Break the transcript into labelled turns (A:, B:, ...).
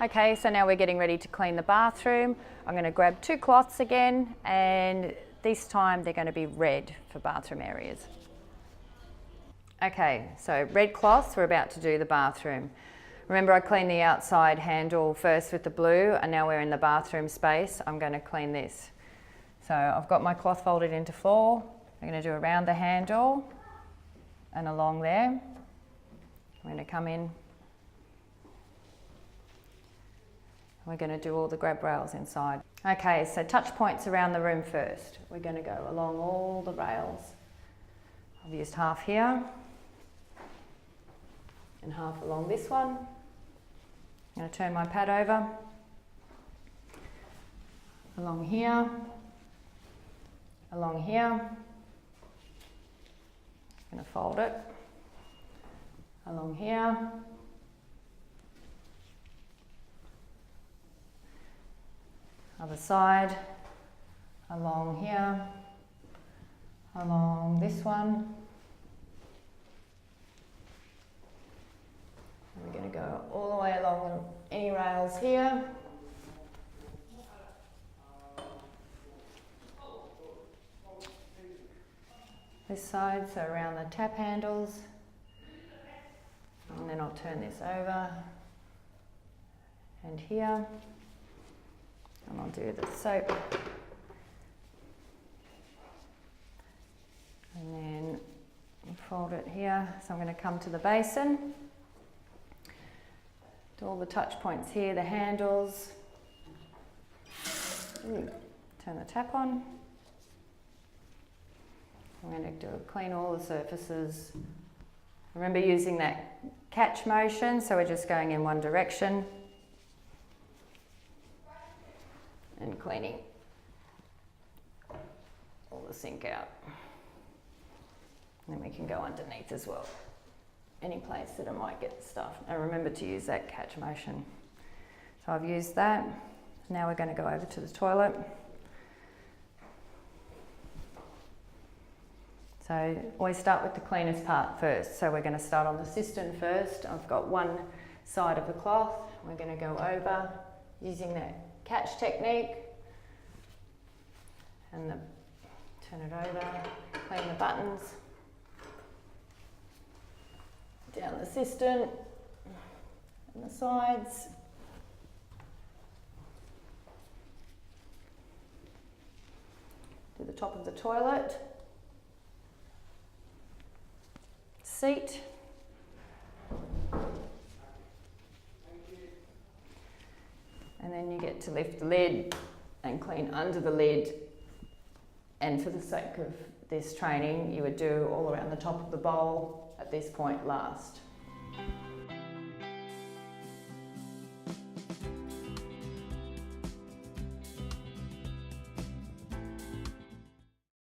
A: Okay, so now we're getting ready to clean the bathroom. I'm going to grab 2 cloths again, and this time they're going to be red for bathroom areas. Okay, so red cloths, we're about to do the bathroom. Remember, I cleaned the outside handle first with the blue, and now we're in the bathroom space. I'm going to clean this. So I've got my cloth folded into 4. I'm going to do around the handle and along there. I'm going to come in. We're going to do all the grab rails inside. Okay, so touch points around the room first. We're going to go along all the rails. I've used half here and half along this one. I'm going to turn my pad over. Along here. Along here. I'm going to fold it. Along here. Other side, along here, along this one. And we're going to go all the way along any rails here. This side, so around the tap handles. And then I'll turn this over. And here. And I'll do the soap. And then fold it here. So I'm going to come to the basin. Do all the touch points here, the handles. Turn the tap on. I'm going to clean all the surfaces. Remember using that catch motion, so we're just going in one direction. And cleaning all the sink out. And then we can go underneath as well. Any place that I might get stuff. And remember to use that catch motion. So I've used that. Now we're going to go over to the toilet. So always start with the cleanest part first. So we're going to start on the cistern first. I've got one side of the cloth. We're going to go over using that catch technique and turn it over, clean the buttons, down the cistern and the sides. Do the top of the toilet, seat. And then you get to lift the lid and clean under the lid. And for the sake of this training, you would do all around the top of the bowl at this point last.